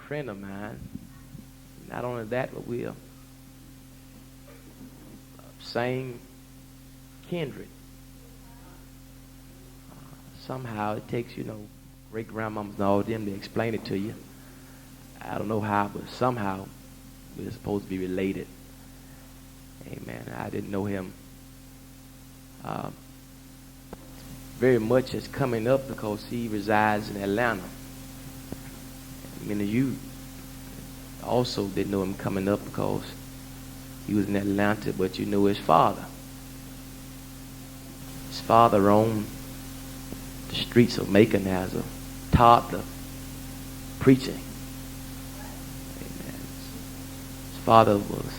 friend of mine. Not only that, but we are same kindred. Somehow it takes, great grandmamas and all of them to explain it to you. I don't know how, but somehow we're supposed to be related. Amen. I didn't know him very much as coming up because he resides in Atlanta. Many of you also didn't know him coming up because he was in Atlanta, but you knew his father. His father roamed the streets of Macon as a toddler preaching. Amen. His father was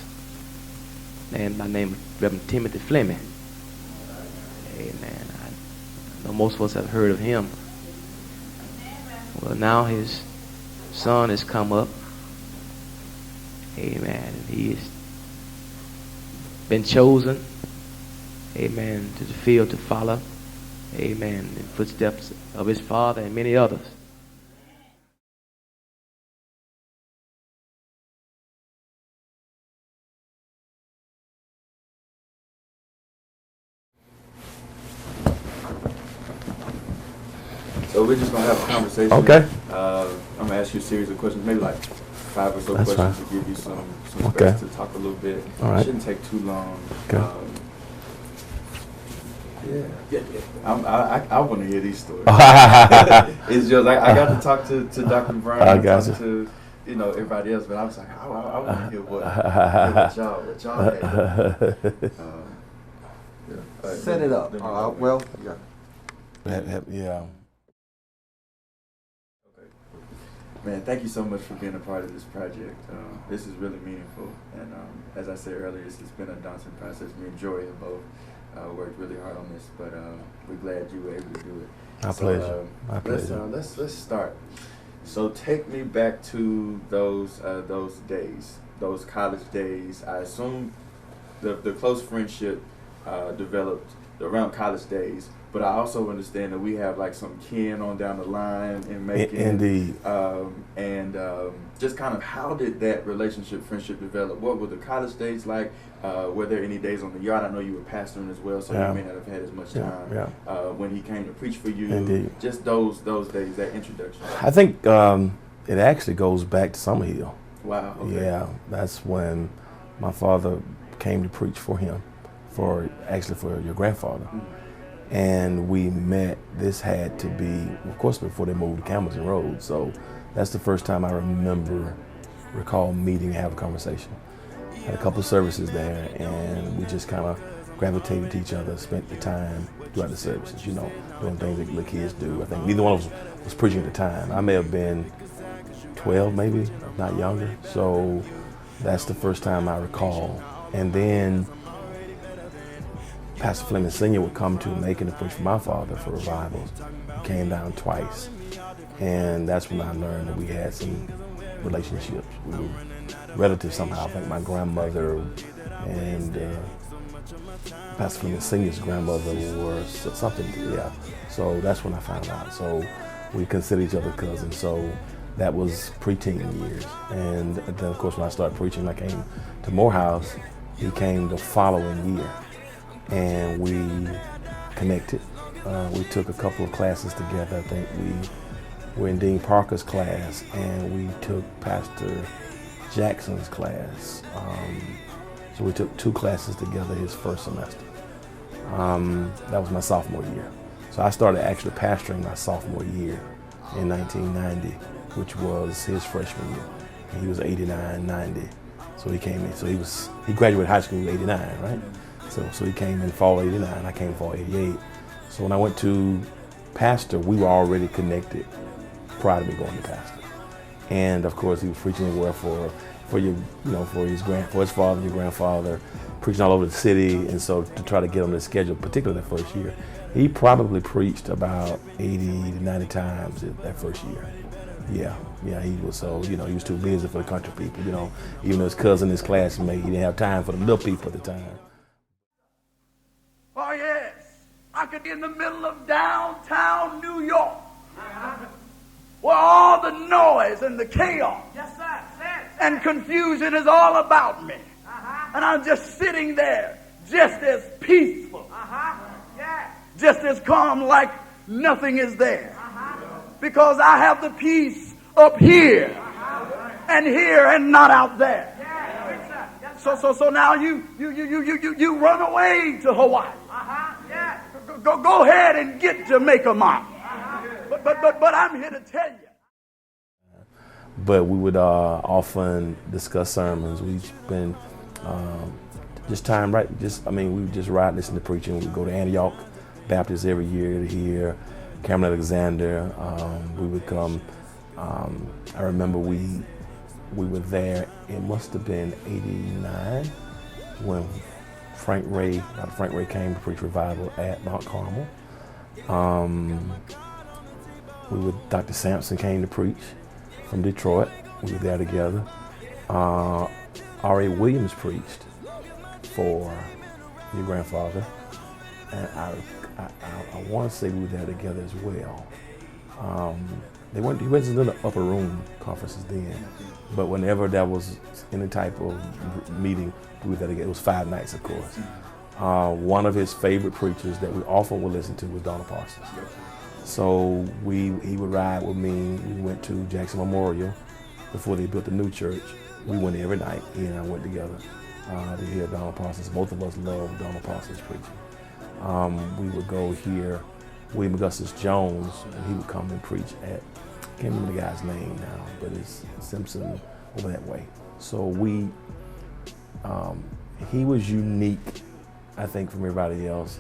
a man by the name of Reverend Timothy Fleming. Amen. I know most of us have heard of him. Well, now his son has come up. Amen. And he has been chosen. Amen. To the field to follow. Amen. In the footsteps of his father and many others. So we're just going to have a conversation. Okay. I'm going to ask you a series of questions, maybe like 5 or so That's questions fine. to give you some space to talk a little bit. All right. It shouldn't take too long. Okay. I want to hear these stories. It's just like I got to talk to Dr. Brown. I got talk to everybody else, but I was like, I want to hear what y'all had. Set it up. Well, yeah. Yeah. Man, thank you so much for being a part of this project. This is really meaningful, and as I said earlier, it's been a daunting process. Me and JOREY have both worked really hard on this, but we're glad you were able to do it. My pleasure. My pleasure. Let's start. So take me back to those days, those college days. I assume the close friendship developed around college days. But I also understand that we have like some kin on down the line in Macon. Indeed. Just kind of how did that relationship, friendship develop? What were the college days like? Were there any days on the yard? I know you were pastoring as well, so you may not have had as much time when he came to preach for you. Indeed. Just those days, that introduction. I think it actually goes back to Summerhill. Wow. Okay. Yeah, that's when my father came to preach for him, for your grandfather. Mm-hmm. And we met. This had to be, of course, before they moved to Campbellton Road. So that's the first time I recall meeting and have a conversation. Had a couple of services there, and we just kind of gravitated to each other, spent the time throughout the services, doing things that the kids do. I think neither one of us was preaching at the time. I may have been 12, maybe, if not younger. So that's the first time I recall. And then Pastor Fleming Sr. would come to Macon to preach for my father for revivals. He came down twice. And that's when I learned that we had some relationships. We were relatives somehow. I think my grandmother and Pastor Fleming Sr.'s grandmother were something, yeah. So that's when I found out. So we consider each other cousins. So that was preteen years. And then, of course, when I started preaching, I came to Morehouse. He came the following year. And we connected. We took a couple of classes together. I think we were in Dean Parker's class, and we took Pastor Jackson's class. So we took 2 classes together his first semester. That was my sophomore year. So I started actually pastoring my sophomore year in 1990, which was his freshman year. And he was 89, 90. So he came in. So he graduated high school in 89, right? So he came in fall 89, I came fall 88. So when I went to pastor, we were already connected prior to me going to pastor. And of course, he was preaching everywhere for his father, your grandfather, preaching all over the city. And so to try to get on the schedule, particularly that first year, he probably preached about 80 to 90 times that first year. Yeah, he was he was too busy for the country people, even though his cousin, his classmate, he didn't have time for the little people at the time. Oh, yes. I could be in the middle of downtown New York, where all the the noise and the chaos. Yes, sir. And confusion is all about me. And I'm just sitting there, just as peaceful, Yeah. just as calm, like nothing is there. Because I have the peace up here and here and not out there. So now you run away to Hawaii. Yeah. Go ahead and get Jamaica, Mom. But I'm here to tell you. But we would often discuss sermons. We spend just time right. We would just ride, listen to preaching. We'd go to Antioch Baptist every year to hear Cameron Alexander. We would come. I remember we were there. It must have been '89 when Frank Ray came to preach revival at Mount Carmel. Dr. Sampson came to preach from Detroit. We were there together. R.A. Williams preached for your grandfather, and I want to say we were there together as well. He wasn't in the upper room conferences then, but whenever there was any type of meeting, we were there together. It was 5 nights, of course. One of his favorite preachers that we often would listen to was Donald Parsons. So he would ride with me. We went to Jackson Memorial before they built the new church. We went every night. He and I went together to hear Donald Parsons. Both of us loved Donald Parsons preaching. We would go hear William Augustus Jones, and he would come and preach at, I can't remember the guy's name now, but it's Simpson over that way. So he was unique, I think, from everybody else,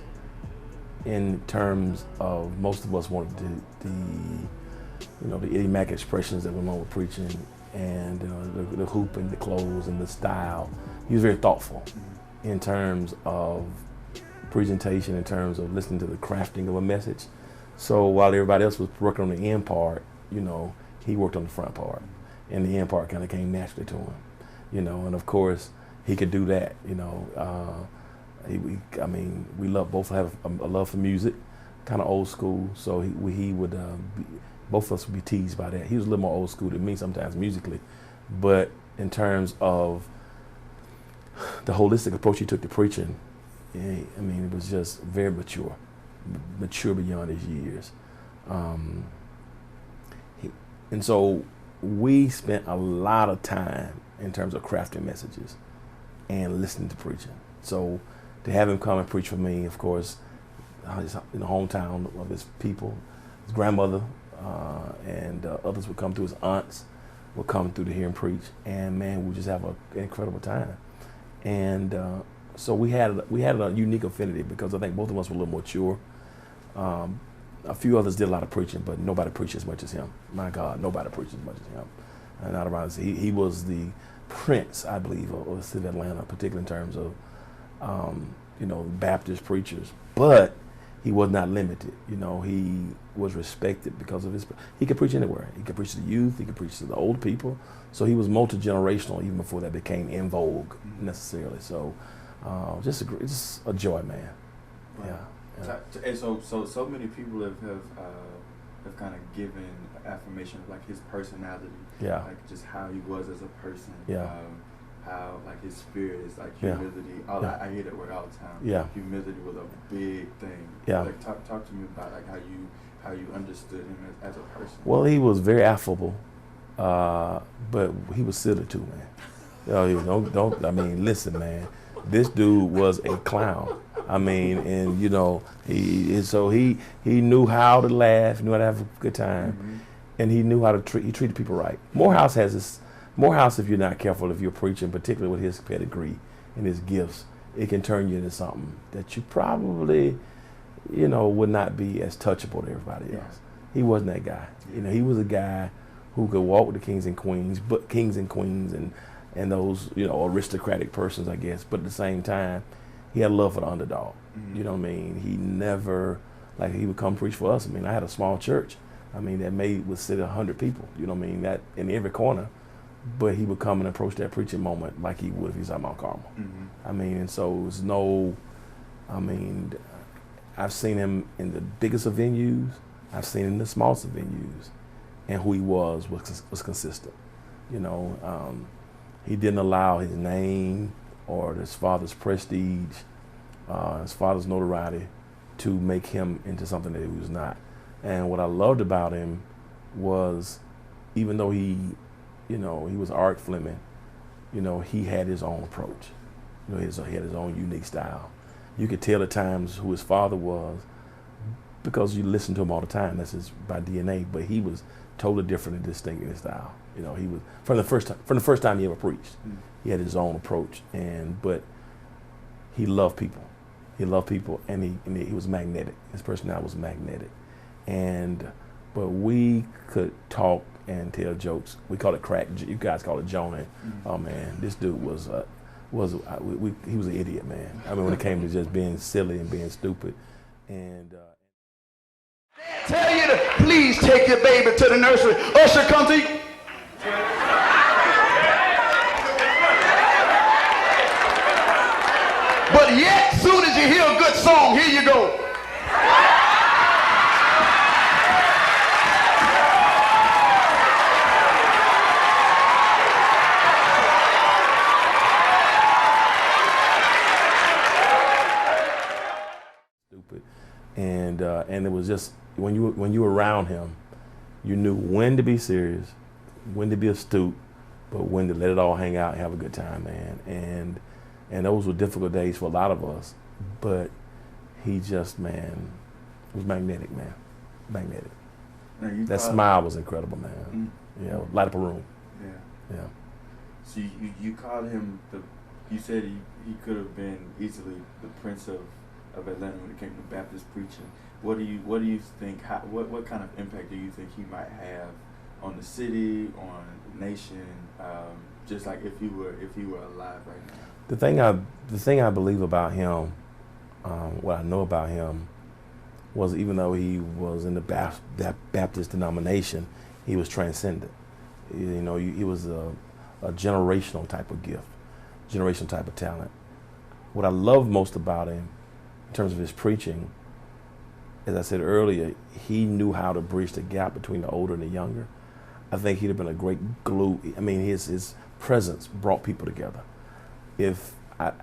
in terms of most of us wanted the idiomatic expressions that went along with preaching, and the hoop and the clothes and the style. He was very thoughtful in terms of presentation, in terms of listening to the crafting of a message. So while everybody else was working on the end part, he worked on the front part, and the end part kind of came naturally to him, and of course he could do that. We both have a love for music, kind of old school. So he would, both of us would be teased by that. He was a little more old school than me sometimes musically, but in terms of the holistic approach he took to preaching, it was just very mature beyond his years. And so we spent a lot of time in terms of crafting messages and listening to preaching. So to have him come and preach for me, of course, in the hometown of his people, his grandmother and others would come through, his aunts would come through to hear him preach, and man, we just have an incredible time. And so we had a unique affinity because I think both of us were a little more mature. A few others did a lot of preaching, but nobody preached as much as him. My God, nobody preached as much as him. And not around, he was the prince, I believe, of the city of Atlanta, particularly in terms of Baptist preachers. But he was not limited. He was respected because of he could preach anywhere. He could preach to the youth, he could preach to the old people. So he was multi-generational even before that became in vogue necessarily. So just a joy, man. Right. Yeah. And so many people have kind of given affirmation of like his personality, like just how he was as a person, how like his spirit is like humility. I hear that word all the time. Yeah, humility was a big thing. Yeah, like talk to me about like how you understood him as a person. Well, he was very affable, but he was silly too, man. Listen, man, this dude was a clown. He knew how to laugh, knew how to have a good time, and he knew how to he treated people right. Morehouse, if you're not careful, if you're preaching, particularly with his pedigree and his gifts, it can turn you into something that you probably, would not be as touchable to everybody else. He wasn't that guy. He was a guy who could walk with the kings and queens and those, aristocratic persons, I guess, but at the same time, he had love for the underdog. You know what I mean? He never, he would come preach for us. I had a small church. That would sit 100 people. You know what I mean? That in every corner. But he would come and approach that preaching moment like he would if he was at Mount Carmel. And so it was I've seen him in the biggest of venues. I've seen him in the smallest of venues. and who he was consistent. You know, he didn't allow his name or his father's prestige, his father's notoriety to make him into something that he was not. And what I loved about him was, even though he was Art Fleming, you know, he had his own approach. You know, he had his own unique style. You could tell at times who his father was because you listen to him all the time. That's just by DNA. But he was totally different and distinct in his style. You know, he was from the first time he ever preached. He had his own approach, but he loved people. He loved people, and he was magnetic. His personality was magnetic, but we could talk and tell jokes. We call it crack. You guys call it Jonah. Oh man, this dude he was an idiot, man. I mean, when it came to just being silly and being stupid, and. Tell you to please take your baby to the nursery. Usher, come to you. But yet, soon as you hear a good song, here you go. Stupid, and it was just when you were around him, you knew when to be serious, when to be astute, but when to let it all hang out and have a good time, man. And those were difficult days for a lot of us, but he just, man, was magnetic, man. Magnetic. That smile was incredible, man. You know, light up a room. Yeah. So you called him you said he could have been easily the Prince of Atlanta when it came to Baptist preaching. What do you think? What kind of impact do you think he might have on the city, on the nation? Just like if he were alive right now. The thing I believe about him, what I know about him, was even though he was in the Baptist denomination, he was transcendent. You know, he was a generational type of gift, generational type of talent. What I love most about him, in terms of his preaching, as I said earlier, he knew how to bridge the gap between the older and the younger. I think he'd have been a great glue. I mean, his presence brought people together. At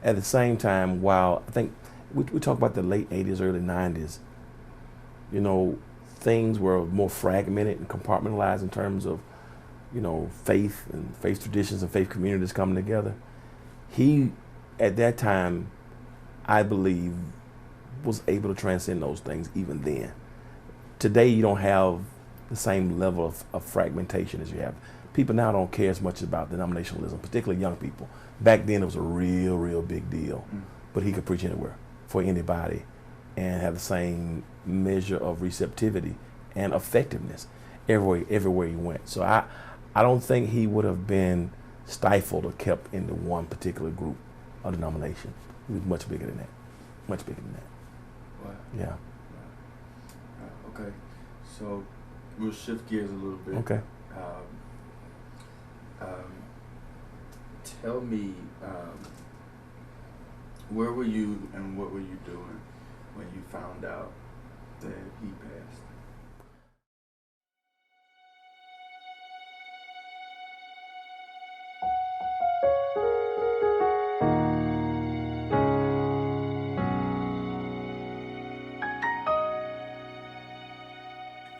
the same time, while I think we talk about the late 80s, early 90s, you know, things were more fragmented and compartmentalized in terms of, you know, faith and faith traditions and faith communities coming together. He, at that time, I believe, was able to transcend those things even then. Today, you don't have the same level of fragmentation as you have. People now don't care as much about denominationalism, particularly young people. Back then, it was a real, real big deal. But he could preach anywhere for anybody and have the same measure of receptivity and effectiveness everywhere he went. So I don't think he would have been stifled or kept into one particular group or denomination. He was much bigger than that. Much bigger than that. Wow. Yeah. Wow. Okay. So we'll shift gears a little bit. Okay. Tell me, where were you and what were you doing when you found out that he passed?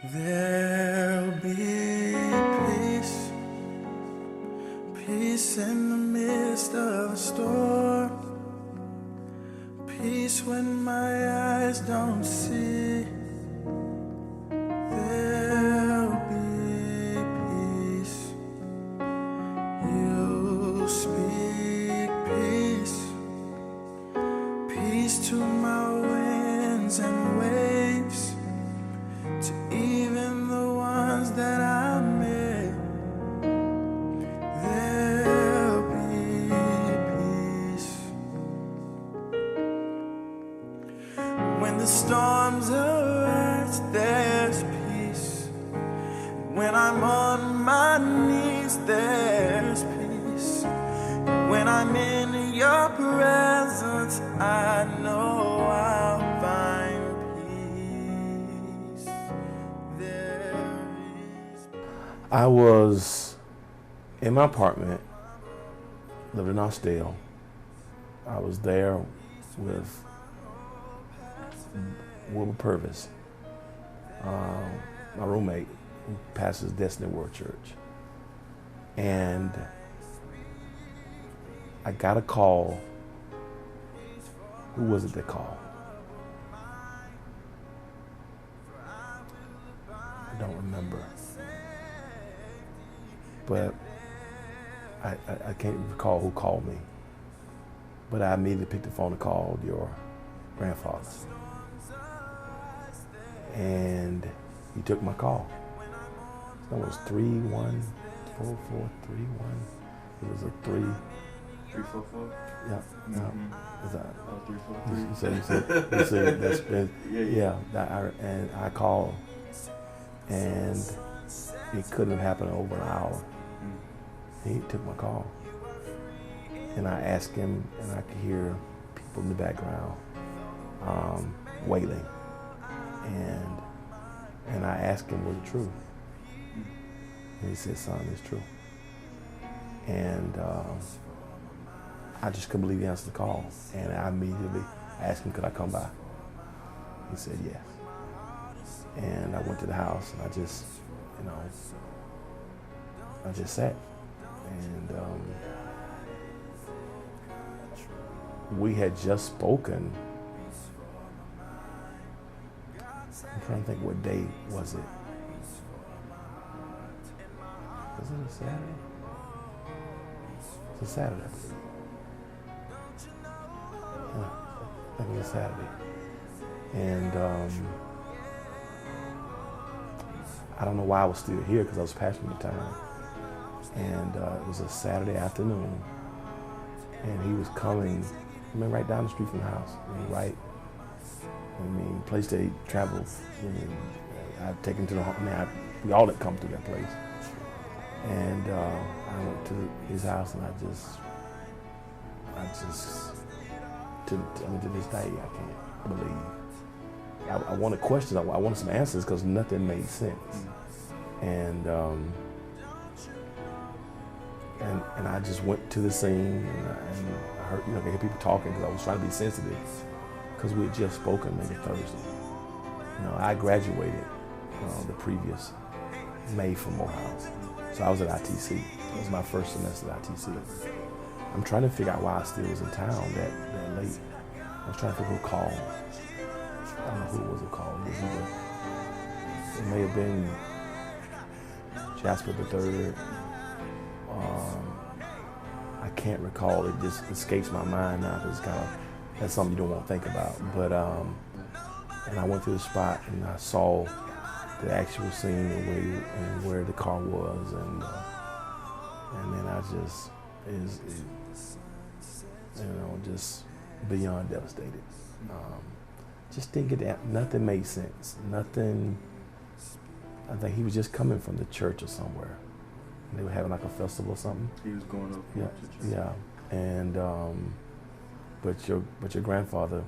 There'll be peace in the midst of a storm, peace when my eyes don't see. There'll be peace. You speak peace, peace to my winds and waves, to even the ones that I made. There'll be peace when the storms arise. There's peace when I'm on my knees. There's peace when I'm in your presence. I know I'll find peace. There I was in my apartment, lived in Austell. I was there with Wilbur Purvis, my roommate, who pastors Destiny World Church. And I got a call. Who was it that called? I don't remember. But I can't recall who called me. But I immediately picked the phone and called your grandfather. And he took my call. That was 3144331. It was a 344. Yeah. Mm-hmm. Was that? Oh, 343. You said that's been Yeah. And I called, and it couldn't have happened in over an hour. He took my call, and I asked him, and I could hear people in the background wailing, and I asked him, was it true? And he said, son, it's true. And I just couldn't believe he answered the call, and I immediately asked him, could I come by? He said yes. And I went to the house, and I just sat. And we had just spoken. I'm trying to think, what day was it? Was it a Saturday? It's a Saturday. Yeah, I think it was a Saturday. And I don't know why I was still here, because I was pastoring at the time. And it was a Saturday afternoon, and he was coming, right down the street from the house. Place they traveled. I'd taken to the home. We all had come through that place. And I went to his house, and I just, to this day, I can't believe. I wanted questions. I wanted some answers, because nothing made sense. And I just went to the scene, and I heard, I could hear people talking, because I was trying to be sensitive, because we had just spoken maybe Thursday. I graduated the previous May from Morehouse, so I was at ITC. It was my first semester at ITC. I'm trying to figure out why I still was in town that late. I was trying to figure out who called. I don't know who it was who called. It may have been Jasper III. I can't recall. It just escapes my mind now, because that's something you don't want to think about. But and I went to the spot, and I saw the actual scene and where the car was, and then I just just beyond devastated. Just didn't get that. Nothing made sense. Nothing. I think he was just coming from the church or somewhere. They were having like a festival or something. He was going up. Yeah. And but your grandfather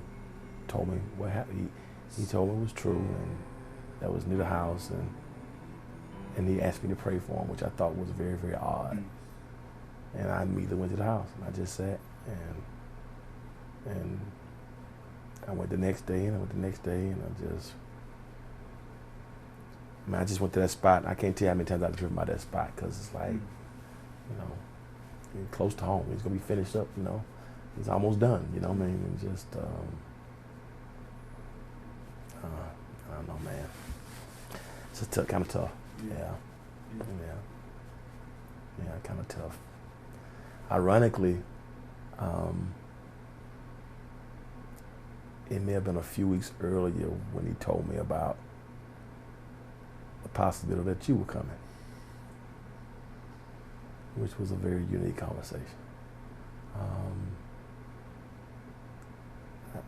told me what happened. He told me it was true, and that was near the house, and he asked me to pray for him, which I thought was very, very odd. And I immediately went to the house, and I just sat, and I went the next day, and I just went to that spot. I can't tell you how many times I've driven by that spot, because it's like, close to home. He's gonna be finished up, He's almost done, I mean? And just, I don't know, man. It's just kind of tough. Yeah, kind of tough. Ironically, it may have been a few weeks earlier when he told me about the possibility that you were coming, which was a very unique conversation.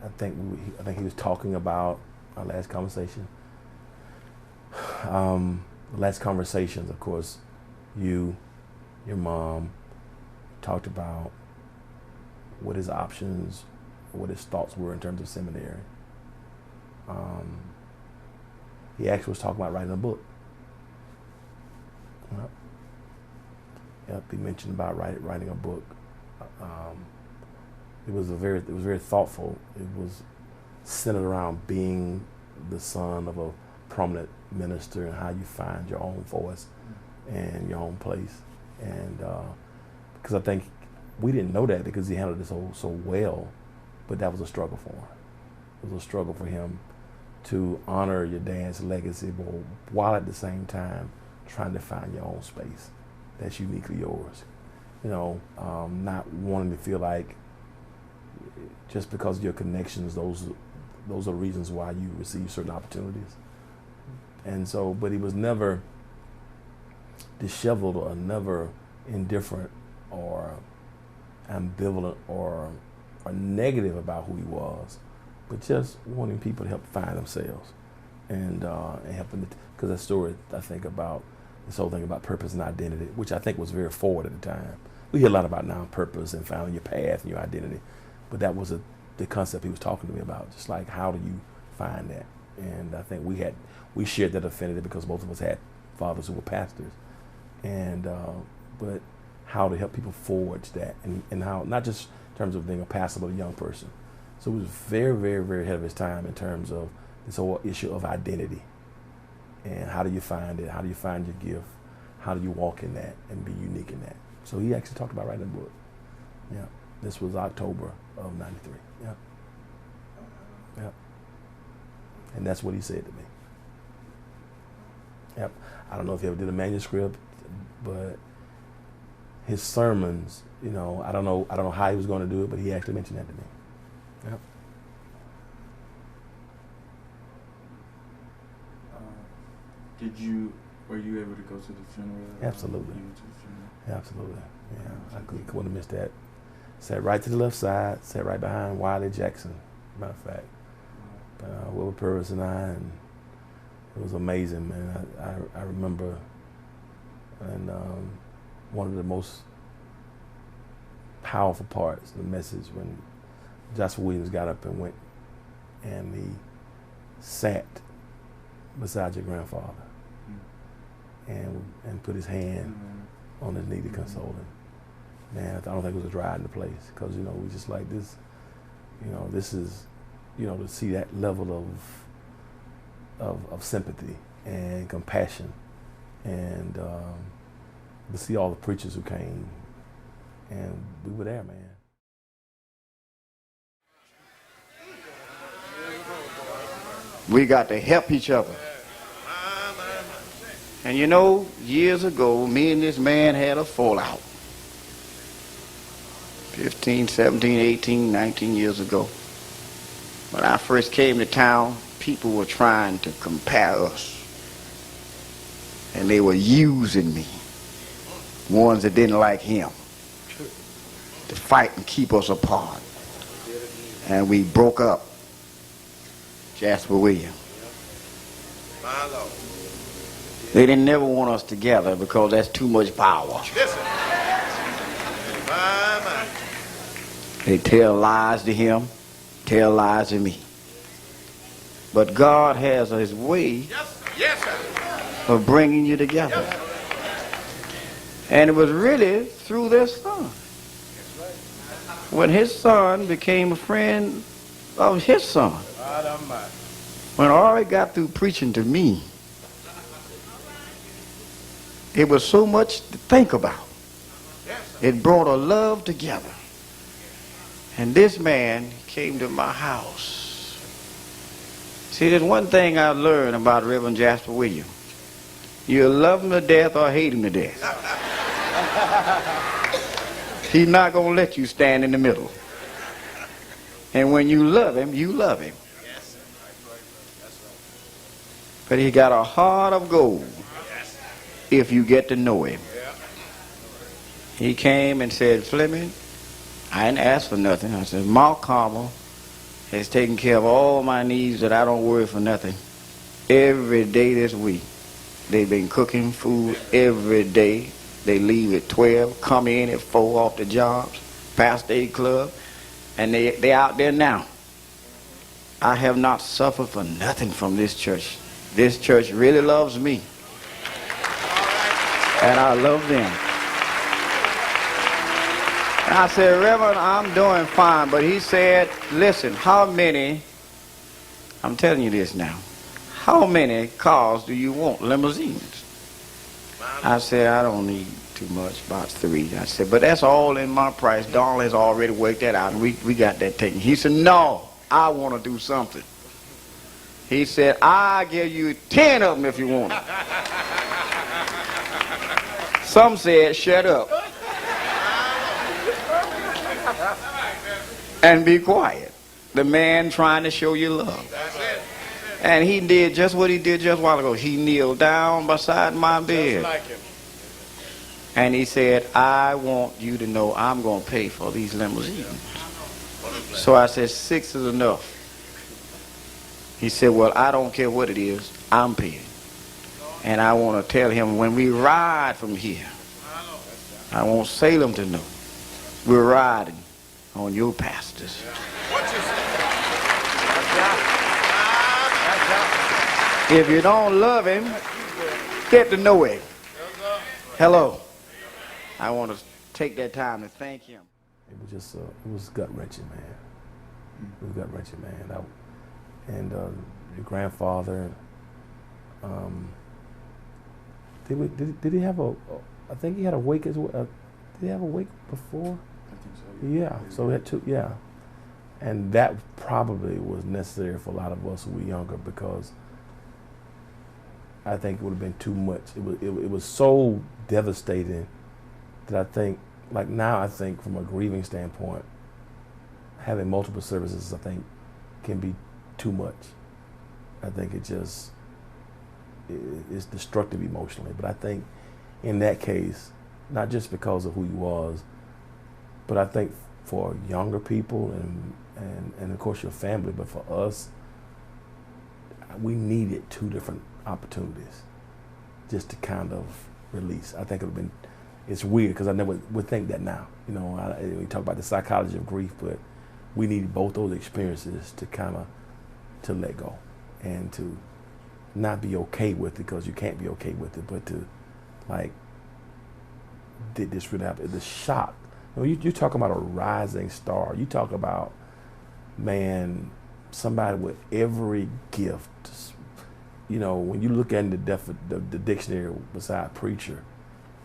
I think he was talking about our last conversation. The last conversations, of course, your mom talked about what his options, what his thoughts were in terms of seminary. He actually was talking about writing a book. Yep. Yep. He mentioned about writing a book. It was very thoughtful. It was centered around being the son of a prominent minister and how you find your own voice and your own place. And because I think we didn't know that because he handled this so well, but that was a struggle for him. It was a struggle for him to honor your dad's legacy, but while at the same time trying to find your own space that's uniquely yours. You know, not wanting to feel like just because of your connections, those are reasons why you receive certain opportunities. And so, but he was never disheveled or never indifferent or ambivalent or negative about who he was, but just wanting people to help find themselves and helping, because that story, I think, about this whole thing about purpose and identity, which I think was very forward at the time. We hear a lot about now purpose and finding your path and your identity, but that was the concept he was talking to me about, just like how do you find that? And I think we shared that affinity because both of us had fathers who were pastors, and but how to help people forge that, and how, not just in terms of being a pastor, but a young person. So he was very, very, very ahead of his time in terms of this whole issue of identity. And how do you find it? How do you find your gift? How do you walk in that and be unique in that? So he actually talked about writing a book. Yeah. This was October of '93. Yeah. Yeah. And that's what he said to me. Yep. I don't know if he ever did a manuscript, but his sermons, you know, I don't know how he was going to do it, but he actually mentioned that to me. Yep. Were you able to go to the funeral? Absolutely. You went to the funeral? Absolutely. Yeah. I couldn't have missed that. Sat right to the left side, sat right behind Wiley Jackson, matter of fact. Wilbur Purvis and I, and it was amazing, man. I remember, and one of the most powerful parts of the message when Joshua Williams got up and went and he sat beside your grandfather and put his hand on his knee to console him. Man, I don't think it was a dry in the place, because, you know, we just like this, you know, this is, you know, to see that level of sympathy and compassion, and to see all the preachers who came, and we were there, man. We got to help each other. And you know, years ago, me and this man had a fallout. 15, 17, 18, 19 years ago. When I first came to town, people were trying to compare us. And they were using me, ones that didn't like him, to fight and keep us apart. And we broke up. Jasper Williams. They didn't never want us together because that's too much power. They tell lies to him, tell lies to me. But God has his way of bringing you together. And it was really through their son. When his son became a friend of his son. When Ori got through preaching to me, it was so much to think about. It brought a love together. And this man came to my house. See, there's one thing I learned about Reverend Jasper Williams. You love him to death or hate him to death. He's not going to let you stand in the middle. And when you love him, you love him. But he got a heart of gold if you get to know him. He came and said, Fleming, I didn't ask for nothing. I said, Mark Carmel has taken care of all my needs that I don't worry for nothing. Every day this week, they've been cooking food every day. They leave at 12, come in at 4 off the jobs, past 8 club, and they out there now. I have not suffered for nothing from this church. This church really loves me. And I love them. And I said, Reverend, I'm doing fine. But he said, listen, how many, I'm telling you this now, how many cars do you want, limousines? I said, I don't need too much, about 3. I said, but that's all in my price. Donald has already worked that out, and we got that taken. He said, no, I want to do something. He said, I'll give you 10 of them if you want it. Some said, shut up and be quiet. The man trying to show you love. And he did just what he did just a while ago. He kneeled down beside my bed. And he said, I want you to know I'm going to pay for these limousines. So I said, 6 is enough. He said, well, I don't care what it is. I'm paying. And I want to tell him, when we ride from here, I want Salem to know we're riding on your pastors. If you don't love him, get to know him. Hello. I want to take that time to thank him. It was just, it was gut-wrenching, man. It was gut-wrenching, man. And your grandfather, did he have I think he had a wake as well. Did he have a wake before? I think so. Yeah, so that too, yeah. And that probably was necessary for a lot of us who were younger, because I think it would have been too much. It was so devastating that I think, like now I think from a grieving standpoint, having multiple services, I think, can be too much. I think it's destructive emotionally. But I think in that case, not just because of who he was, but I think for younger people and of course your family, but for us, we needed 2 different opportunities just to kind of release. I think it would have been, it's weird because I never would think that now. You know, we talk about the psychology of grief, but we needed both those experiences to kind of to let go and to not be okay with it, because you can't be okay with it, but to like, did this really happen? The shock. You know, you talk about a rising star. You talk about, man, somebody with every gift. You know, when you look at the dictionary beside preacher,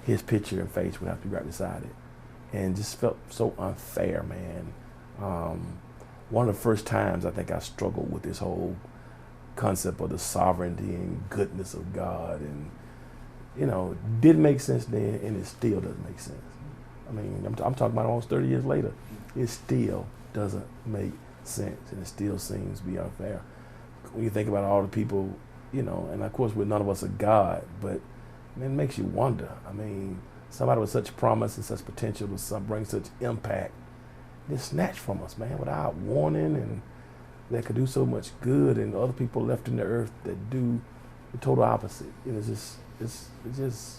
his picture and face would have to be right beside it. And just felt so unfair, man. One of the first times I think I struggled with this whole concept of the sovereignty and goodness of God. And, you know, it didn't make sense then, and it still doesn't make sense. I mean, I'm talking about almost 30 years later. It still doesn't make sense, and it still seems to be unfair. When you think about all the people, you know, and of course, none of us are God, but it makes you wonder. I mean, somebody with such promise and such potential to bring such impact, it's snatched from us, man, without warning, and that could do so much good, and other people left in the earth that do the total opposite. You know, it's just,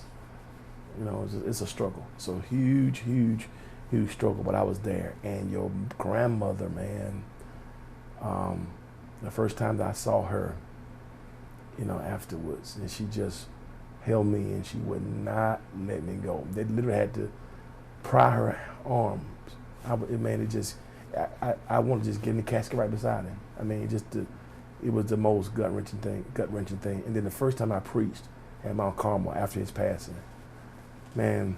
you know, it's a struggle. It's a huge, huge, huge struggle, but I was there. And your grandmother, man, the first time that I saw her, you know, afterwards, and she just held me and she would not let me go. They literally had to pry her arms. I wanted to just get in the casket right beside him. I mean, it was the most gut-wrenching thing. And then the first time I preached at Mount Carmel after his passing, man,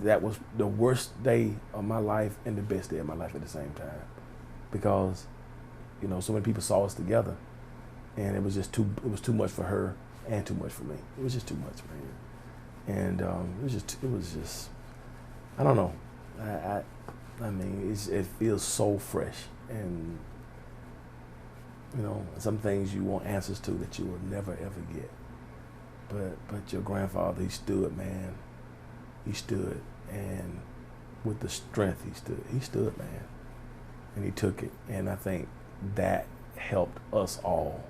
that was the worst day of my life and the best day of my life at the same time, because, you know, so many people saw us together, and it was too much for her and too much for me. It was just too much, man. And it was just, I don't know. I mean, it feels so fresh, and, you know, some things you want answers to that you will never ever get. But your grandfather, he stood, man. He stood, and with the strength he stood, man, and he took it. And I think that helped us all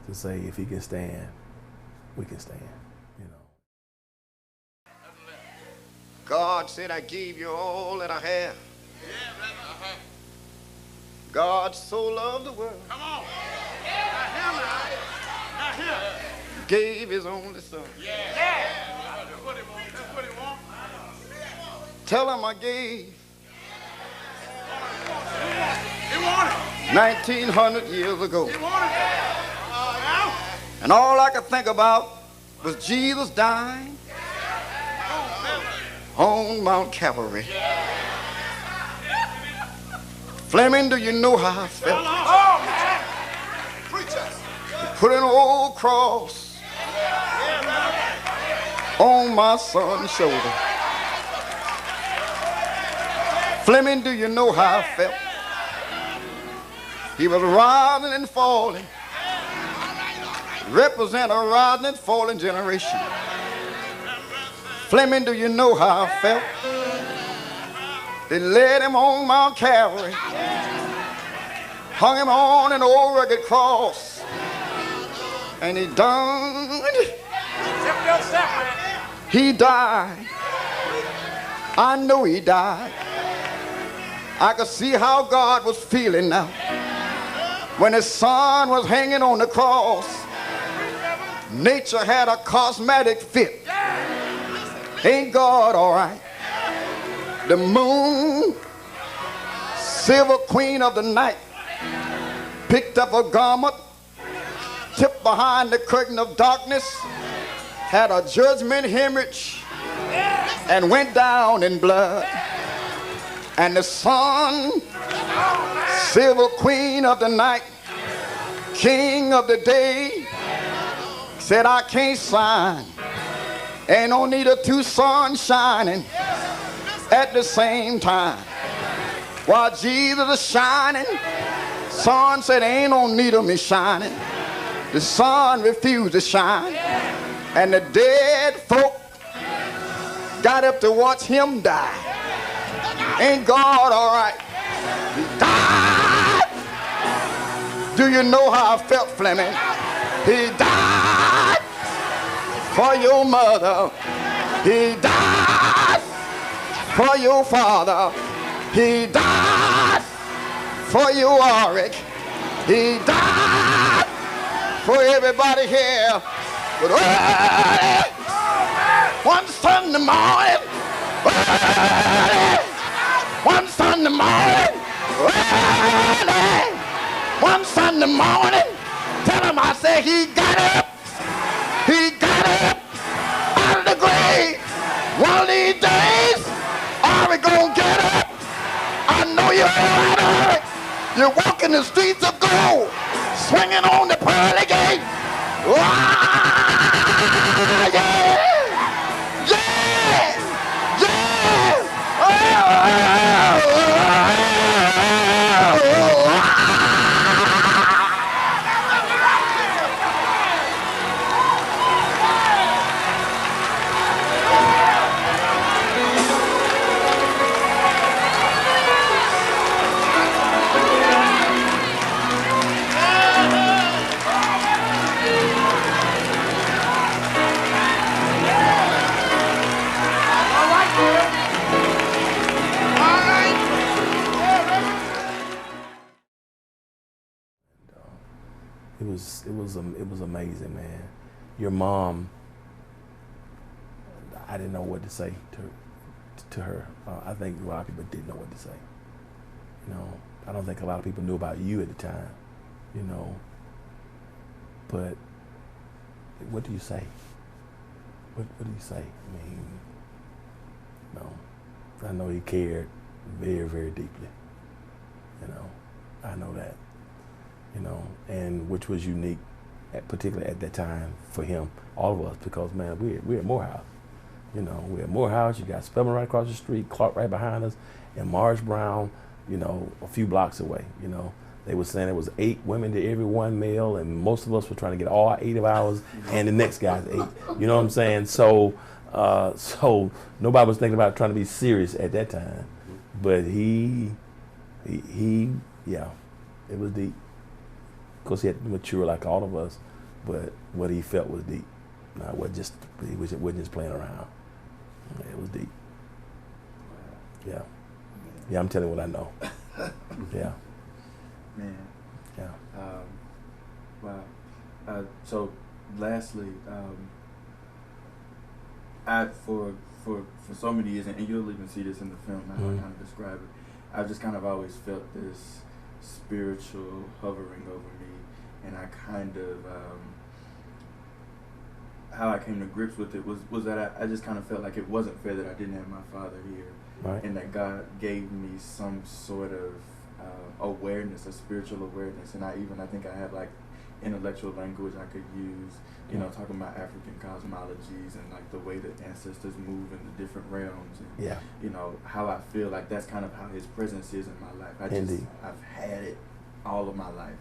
to say, if he can stand, we can stand, you know. God said, I gave you all that I have. God so loved the world. Come on. Now here. gave his only son. Tell him I gave 1900 years ago. And all I could think about was Jesus dying on Mount Calvary. Fleming, do you know how I felt? Put an old cross on my son's shoulder. Fleming, do you know how I felt? He was rising and falling. Represent a rising and falling generation. Fleming, do you know how I felt? They laid him on Mount Calvary, hung him on an old rugged cross, and he died. He died. I know he died. I could see how God was feeling now when his son was hanging on the cross. Nature had a cosmetic fit. Ain't God all right? The moon, silver queen of the night, picked up a garment, tipped behind the curtain of darkness, had a judgment hemorrhage, and went down in blood. And the sun, silver queen of the night, king of the day, said, I can't sign. Ain't no need of two suns shining at the same time. While Jesus is shining, sun said, ain't no need of me shining. The sun refused to shine. And the dead folk got up to watch him die. Ain't God all right? He died. Do you know how I felt, Fleming? He died for your mother. He died for your father. He died for you, Warwick. He died for everybody here. But early, one Sunday morning, early, one Sunday morning, early, one Sunday morning, tell him I say he got up. He got up out of the grave. One of these days, are we gonna get up? I know you're all right. You're walking the streets of gold, swinging on the pearly gate. Yeah! Yeah! Yeah! It was amazing, man. Your mom, I didn't know what to say to her. I think a lot of people didn't know what to say. You know, I don't think a lot of people knew about you at the time. You know, but what do you say? What do you say? I mean, no, I know he cared very, very deeply. You know, I know that. You know, and which was unique, particularly at that time for him, all of us, because man, we're at Morehouse. You know, we're at Morehouse. You got Spelman right across the street, Clark right behind us, and Marsh Brown, you know, a few blocks away. You know, they were saying it was 8 women to every 1 male, and most of us were trying to get all 8 of ours, and the next guy's 8. You know what I'm saying? So nobody was thinking about trying to be serious at that time, but he yeah, it was deep. Of course, he had to mature like all of us, but what he felt was deep. No, it wasn't just playing around. It was deep. Yeah. Yeah, I'm telling you what I know. Yeah. Man. Yeah. Wow. So lastly, I for so many years, and you'll even see this in the film, how I kind of describe it, I've just kind of always felt this spiritual hovering over me, and I kind of, how I came to grips with it was that I just kind of felt like it wasn't fair that I didn't have my father here, Right. and that God gave me some sort of awareness, a spiritual awareness, and I think I had like intellectual language I could use, you know, talking about African cosmologies and like the way that ancestors move in the different realms, and you know how I feel like that's kind of how His presence is in my life. I've had it all of my life.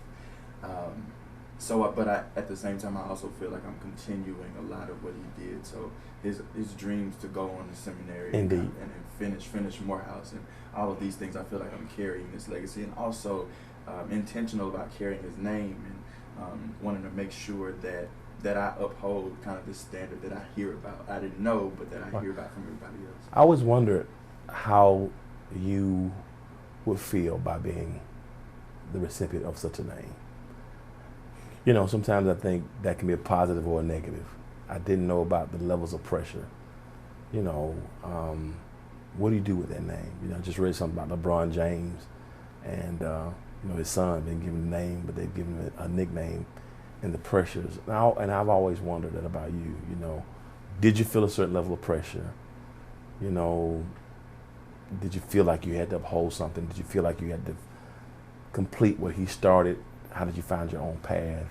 But at the same time, I also feel like I'm continuing a lot of what He did. So his dreams to go on to seminary and finish Morehouse and all of these things, I feel like I'm carrying this legacy, and also intentional about carrying His name, and wanting to make sure that I uphold kind of this standard that I hear about. I didn't know, but that I hear about from everybody else. I always wondered how you would feel by being the recipient of such a name. You know, sometimes I think that can be a positive or a negative. I didn't know about the levels of pressure. You know, what do you do with that name? You know, I just read something about LeBron James, and you know, his son didn't give him a name, but they've given him a nickname, and the pressures. And I've always wondered that about you. You know, did you feel a certain level of pressure? You know, did you feel like you had to uphold something? Did you feel like you had to complete what he started? How did you find your own path?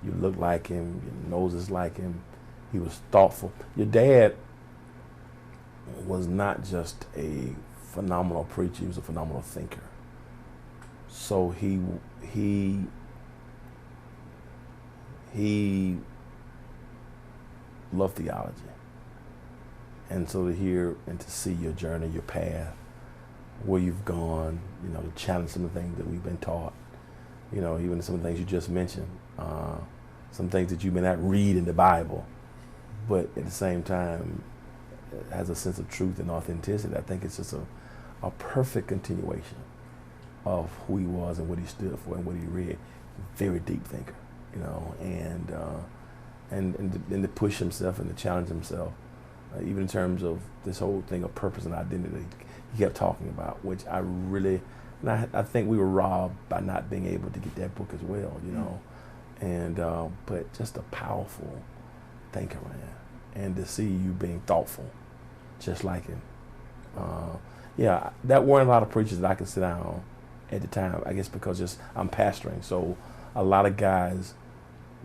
You look like him, your nose is like him. He was thoughtful. Your dad was not just a phenomenal preacher, he was a phenomenal thinker. So he loved theology. And so to hear and to see your journey, your path, where you've gone, you know, to challenge some of the things that we've been taught, you know, even some of the things you just mentioned, some things that you may not read in the Bible, but at the same time has a sense of truth and authenticity. I think it's just a perfect continuation of who he was and what he stood for and what he read. Very deep thinker, you know, and to push himself and to challenge himself, even in terms of this whole thing of purpose and identity he kept talking about, which I really, and I think we were robbed by not being able to get that book as well, you know, and but just a powerful thinker, man, and to see you being thoughtful, just like him. Yeah, that weren't a lot of preachers that I could sit down at the time, I guess because just I'm pastoring, so a lot of guys,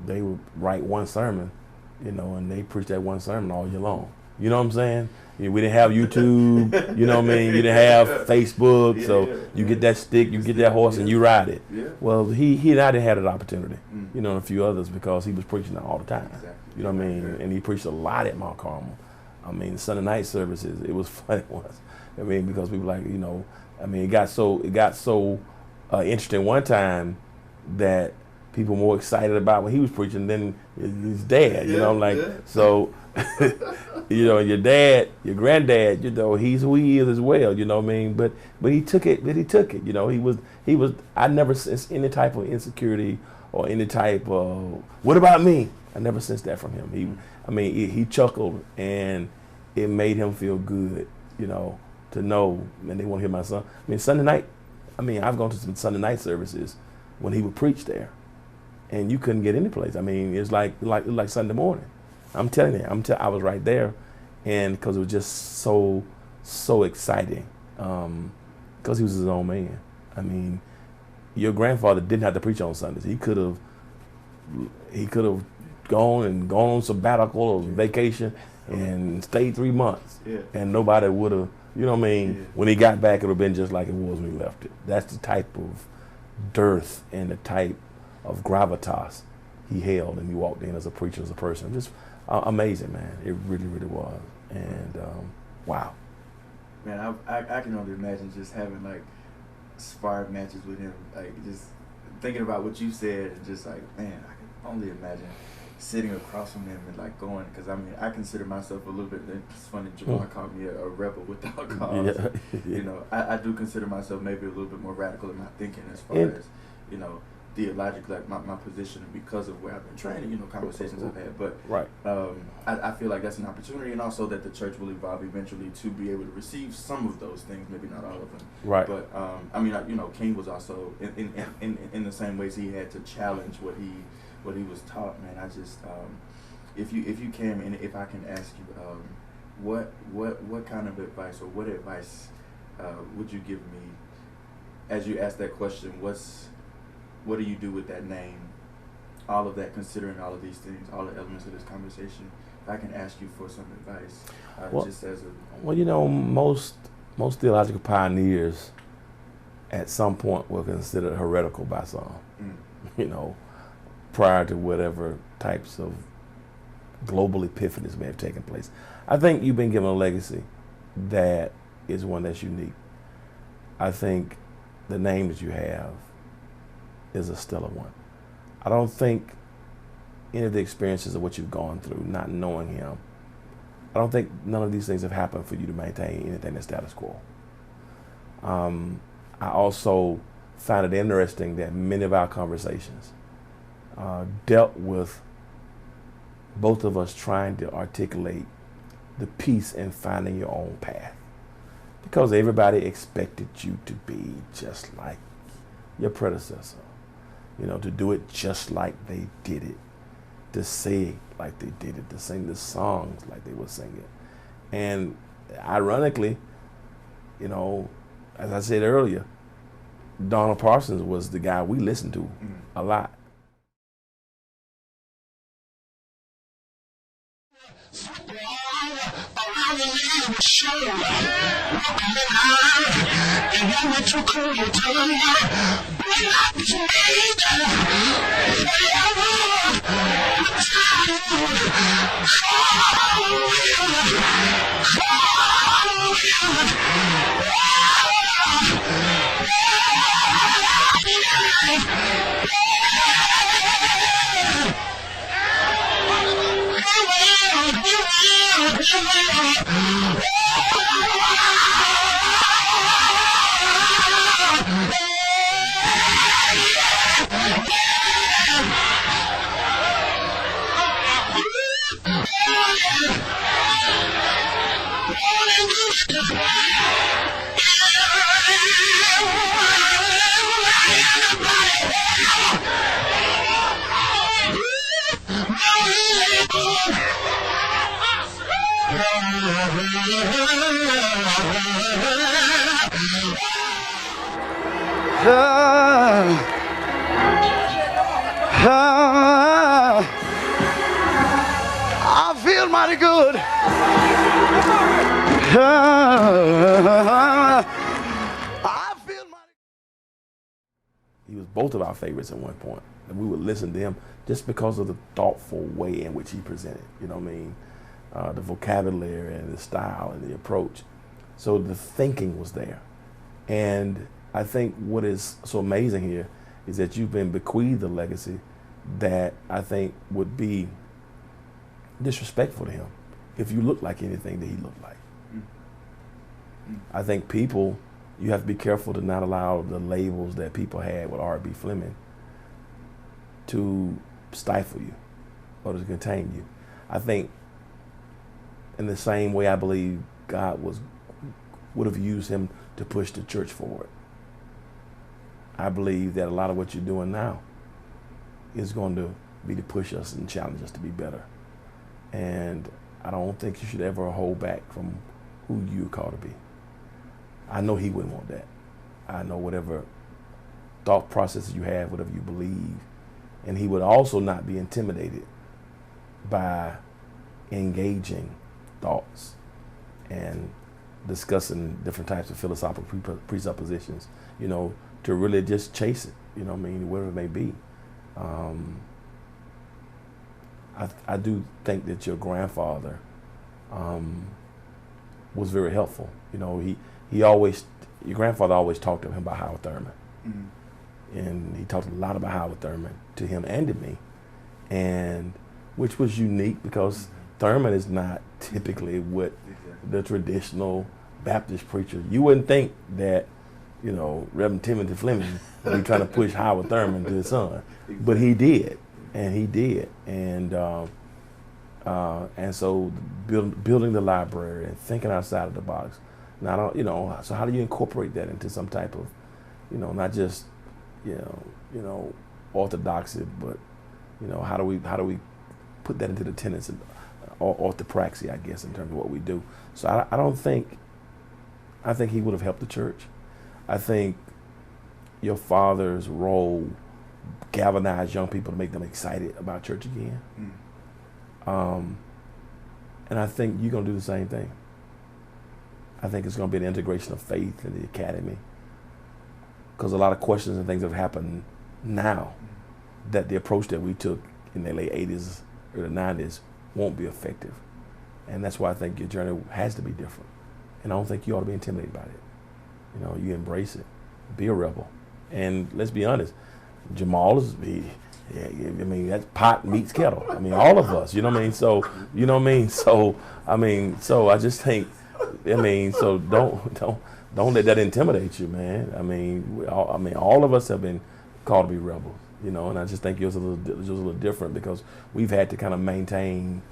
they would write one sermon, you know, and they preach that one sermon all year long. You know what I'm saying? We didn't have YouTube, you know what I mean? You didn't have Facebook, so you get that stick, you get that horse, and you ride it. Yeah. Well, he and I didn't have that opportunity, you know, and a few others, because he was preaching all the time. Exactly. You know what I mean? And he preached a lot at Mount Carmel. I mean, Sunday night services, it was funny once. I mean, because we were like, you know, I mean, it got so interesting one time that people were more excited about what he was preaching than his dad, you know, like, so, you know, your dad, your granddad, you know, he's who he is as well, you know what I mean? But he took it, you know, he was, I never sensed any type of insecurity or any type of, what about me? I never sensed that from him. He chuckled, and it made him feel good, you know, to know, and they want to hear my son. I mean, Sunday night, I've gone to some Sunday night services when he would preach there, and you couldn't get any place. I mean, it's like Sunday morning. I'm telling you, I was right there, and because it was just so exciting, because he was his own man. I mean, your grandfather didn't have to preach on Sundays. He could have gone on sabbatical or vacation and stayed 3 months, and nobody would have. You know what I mean? Yeah. When he got back, it would have been just like it was when he left it. That's the type of dearth and the type of gravitas he held, and he walked in as a preacher, as a person. Just amazing, man. It really, really was. And wow. Man, I can only imagine just having like sparring matches with him. Like just thinking about what you said, and just like, man, I can only imagine sitting across from him and like going, because I consider myself a little bit, it's funny, Jamal called me a rebel without cause. You know, I do consider myself maybe a little bit more radical in my thinking, as far as, you know, theologically, like my position, and because of where I've been training, you know, conversations I've had. But Right. I feel like that's an opportunity, and also that the church will evolve eventually to be able to receive some of those things, maybe not all of them. Right. But I mean, you know, King was also in the same ways he had to challenge what he was taught. Man, I just if you can, and if I can ask you, what kind of advice, or what advice would you give me as you ask that question? What do you do with that name? All of that, considering all of these things, all the elements of this conversation. If I can ask you for some advice, just as a... Well, you know, most theological pioneers at some point were considered heretical by some, you know, prior to whatever types of global epiphanies may have taken place. I think you've been given a legacy that is one that's unique. I think the name that you have is a stellar one. I don't think any of the experiences of what you've gone through, not knowing him, I don't think none of these things have happened for you to maintain anything that's status quo. I also find it interesting that many of our conversations dealt with both of us trying to articulate the peace in finding your own path. Because everybody expected you to be just like your predecessor, you know, to do it just like they did it, to say it like they did it, to sing the songs like they were singing. And ironically, you know, as I said earlier, Donald Parsons was the guy we listened to a lot. Around the leaves was show, walking high, and you were too cool to turn, but not to me, forever, I feel mighty good. I feel mighty. He was both of our favorites at one point, and we would listen to him just because of the thoughtful way in which he presented. You know what I mean? The vocabulary and the style and the approach. So the thinking was there. And I think what is so amazing here is that you've been bequeathed a legacy that I think would be disrespectful to him if you look like anything that he looked like. I think people, you have to be careful to not allow the labels that people had with R.B. Fleming to stifle you or to contain you. I think in the same way I believe God would have used him to push the church forward. I believe that a lot of what you're doing now is going to be to push us and challenge us to be better. And I don't think you should ever hold back from who you're called to be. I know he wouldn't want that. I know whatever thought processes you have, whatever you believe, and he would also not be intimidated by engaging thoughts and discussing different types of philosophical presuppositions, you know, to really just chase it, you know what I mean, whatever it may be. I do think that your grandfather was very helpful. You know, your grandfather always talked to him about Howard Thurman. And he talked a lot about Howard Thurman to him and to me, and which was unique because Thurman is not typically what the traditional Baptist preacher. You wouldn't think that Reverend Timothy Fleming when he trying to push Howard Thurman to his son. But he did, and so building the library and thinking outside of the box. Now, so how do you incorporate that into some type of, not just, orthodoxy, but, how do we put that into the tenets of orthopraxy, I guess, in terms of what we do. So I think he would have helped the church. I think your father's role galvanized young people to make them excited about church again. And I think you're going to do the same thing. I think it's going to be an integration of faith in the academy, because a lot of questions and things have happened now that the approach that we took in the late 80s, early 90s won't be effective. And that's why I think your journey has to be different. And I don't think you ought to be intimidated by it. You embrace it, be a rebel. And let's be honest, Jamal that's pot meets kettle. All of us, So, So I just think, so don't let that intimidate you, man. All of us have been called to be rebels, and I just think it was a little different because we've had to kind of maintain,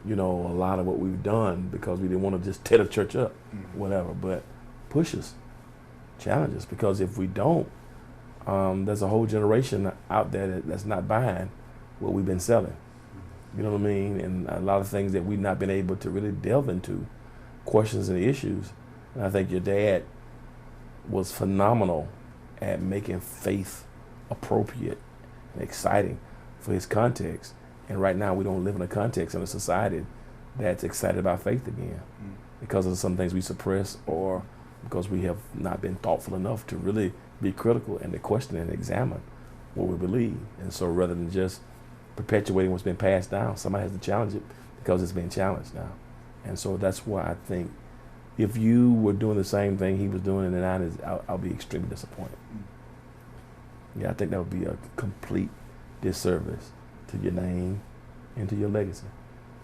a lot of what we've done because we didn't want to just tear the church up, whatever. But push us, challenge us, because if we don't, there's a whole generation out there that's not buying what we've been selling. You know what I mean? And a lot of things that we've not been able to really delve into, questions and issues. And I think your dad was phenomenal at making faith appropriate and exciting for his context. And right now we don't live in a context in a society that's excited about faith again because of some things we suppress or because we have not been thoughtful enough to really be critical and to question and examine what we believe. And so rather than just perpetuating what's been passed down, somebody has to challenge it because it's been challenged now. And so that's why I think if you were doing the same thing he was doing in the 90s, I'll be extremely disappointed. Yeah, I think that would be a complete disservice to your name and to your legacy.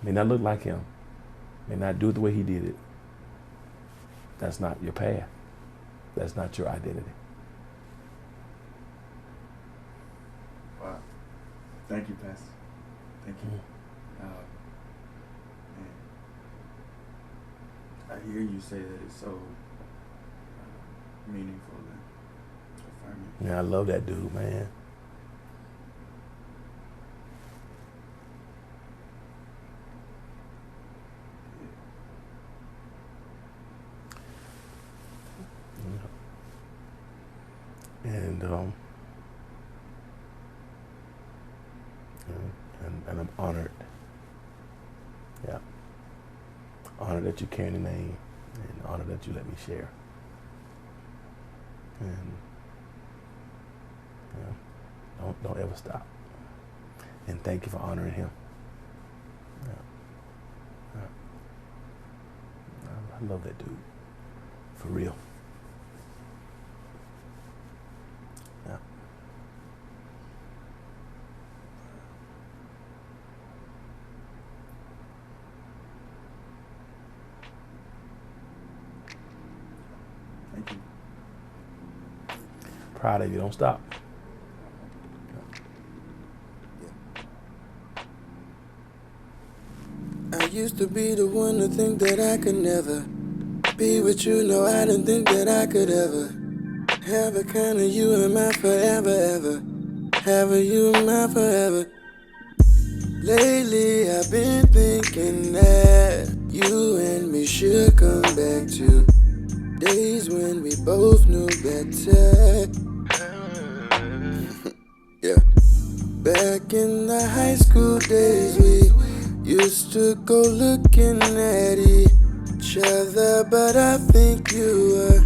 May not look like him, may not do it the way he did it. That's not your path. That's not your identity. Wow. Thank you, Pastor. Thank you. I hear you say that it's so meaningful and affirming. Yeah, I love that dude, man. And I'm honored. Yeah. Honored that you carry the name, and honored that you let me share. And don't ever stop. And thank you for honoring him. I love that dude. For real. Yeah. Thank you. Proud of you. Don't stop. I used to be the one to think that I could never be with you. No, I didn't think that I could ever have a kind of you in my forever, ever. Have a you in my forever. Lately, I've been thinking that you and me should come back to days when we both knew better. Yeah. Back in the high school days, we used to go looking at each other, but I think you were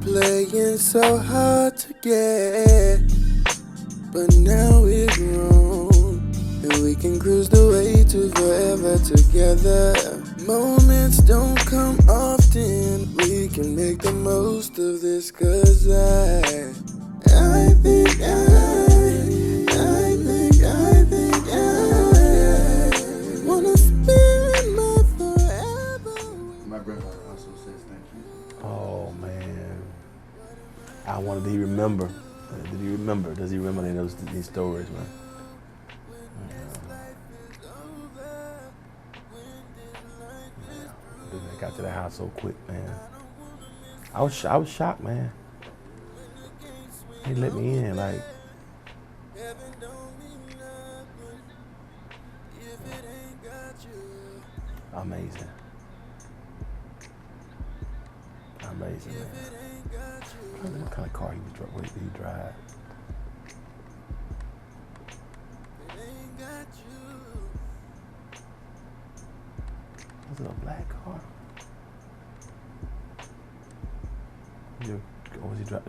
playing so hard to get. But now we're grown, and we can cruise the way to forever together. Moments don't come often, we can make the most of this, 'cause I think wanna spend my forever. My grandfather also says thank you. Oh man. wonder, did he remember? Did he remember? Does he remember any of these stories, man? I got to the house so quick, man. I was shocked, man. He let me in, like. Amazing. Amazing, man. I don't know what kind of car he drive. Was it a black car?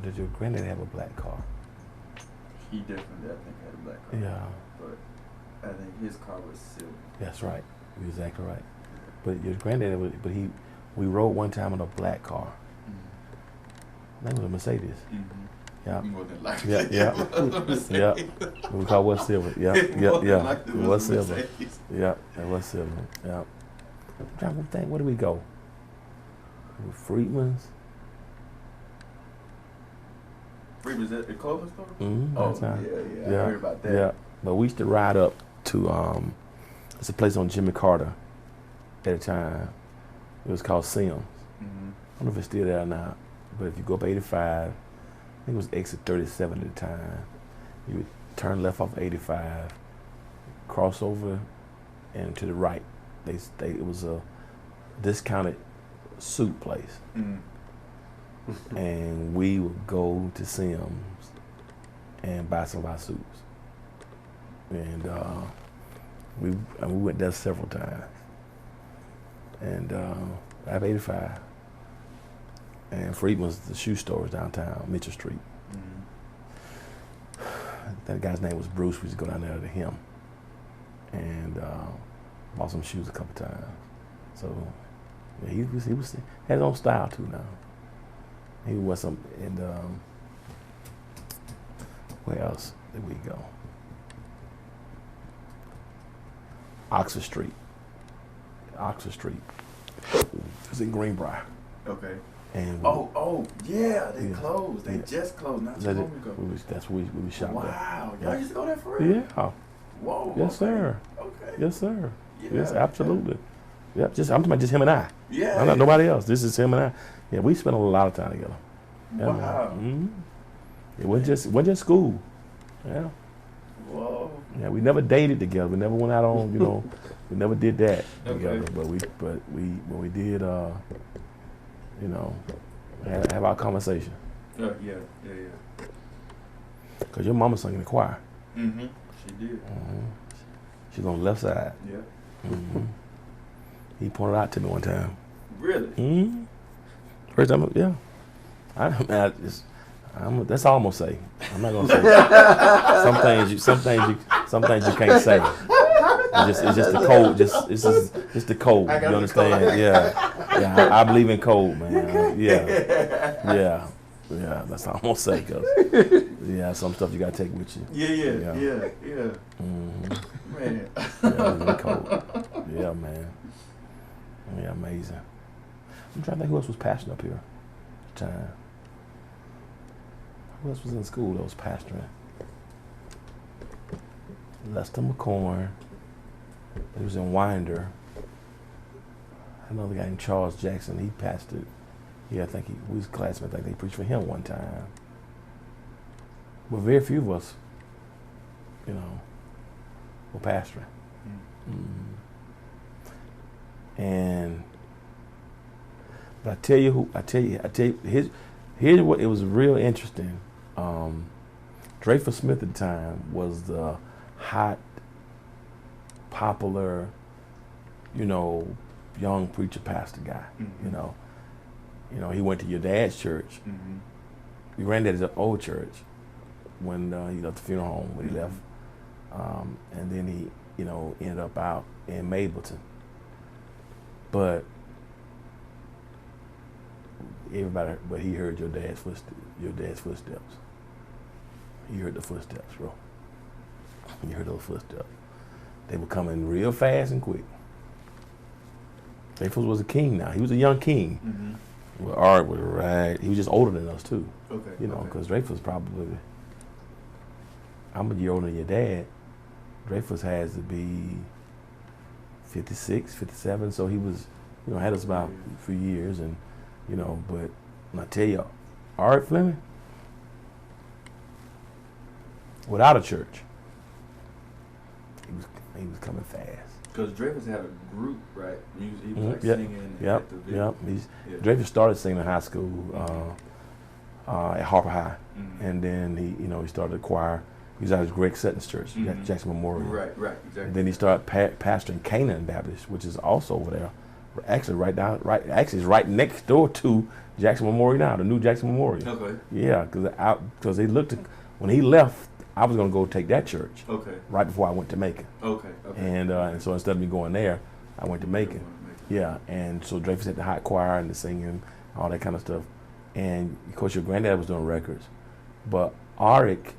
Did your granddad have a black car? He definitely, I think, had a black car. Yeah. But I think his car was silver. That's right. You're exactly right. But your granddad, we rode one time in a black car. I think it was a Mercedes. Yeah. More than likely. Yeah. We call what silver. Yeah. It was silver. Yeah, it was silver. Yeah. I'm trying to think, where did we go? Friedman's. Friedman's at the clothing store? Oh, yeah. I heard about that. Yeah. But we used to ride up to, it's a place on Jimmy Carter at the time. It was called Sims. I don't know if it's still there or not. But if you go up 85, I think it was exit 37 at the time. You would turn left off 85, cross over, and to the right. It was a discounted suit place. And we would go to Sims and buy some of our suits. And we went there several times. And I have 85. And Friedman's, the shoe stores downtown, Mitchell Street. That guy's name was Bruce. We used to go down there to him. And bought some shoes a couple times. So yeah, he had his own style too now. He was some, and where else did we go? Oxford Street. It was in Greenbrier. Okay. And they closed. They just closed not too long ago. That's where we shot. Wow, there. y'all used to go there for real? Yeah. Whoa. Yes, sir. Okay. Yes, sir. Yeah, yes, absolutely. Yeah. I'm talking about just him and I. Yeah. I'm not nobody else. This is him and I. Yeah, we spent a lot of time together. Yeah, wow. It wasn't just school. Yeah. Whoa. Yeah, we never dated together. We never went out on, we never did that together. But we did, have our conversation. Yeah. Cause your mama sang in the choir. She did. She's on the left side. Yeah. He pointed out to me one time. Really? First time, yeah. That's all I'm gonna say. I'm not gonna say some things you can't say. It's just the code. It's the code. You understand? Yeah. I believe in code, man. Yeah. That's all I'm gonna say. Cause some stuff you gotta take with you. Yeah. Man. Yeah, code. Yeah, man. Yeah, amazing. I'm trying to think who else was pastoring up here at the time. Who else was in school that was pastoring? Lester McCorn. He was in Winder. Another guy named Charles Jackson. He pastored. Yeah, I think we was classmates. I think they preached for him one time. But very few of us, were pastoring. But I tell you, here's what it was real interesting. Dreyfus Smith at the time was the hot, popular, young preacher pastor guy. He went to your dad's church. Your granddad's an old church when he left the funeral home when he left, and then he ended up out in Mableton. But he heard your dad's footsteps. He heard the footsteps, bro. You heard those footsteps. They were coming real fast and quick. Dreyfus was a king now. He was a young king. Well, Art was right. He was just older than us too. Okay. You know, okay. because Dreyfus probably, I'm a year older than your dad. Dreyfus has to be 56, 57, so he was, you know, had us about a few years, and, you know, but when I tell you, Art Fleming, without a church, he was coming fast. Because Dreyfus had a group, right? Music, he was like Yep. singing. Yep. At the video. Yep. Dreyfus started singing in high school at Harper High, and then he started a choir. He was at Greg Sutton's church, Jackson Memorial. Right, exactly. And then he started pastoring Canaan Baptist, which is also over there. Actually, it's right next door to Jackson Memorial now, the new Jackson Memorial. Okay. Yeah, because they looked at, when he left, I was going to go take that church. Okay. Right before I went to Macon. Okay. And so instead of me going there, I went to Macon. Yeah, and so Dreyfus had the hot choir and the singing, all that kind of stuff. And of course, your granddad was doing records, but Arik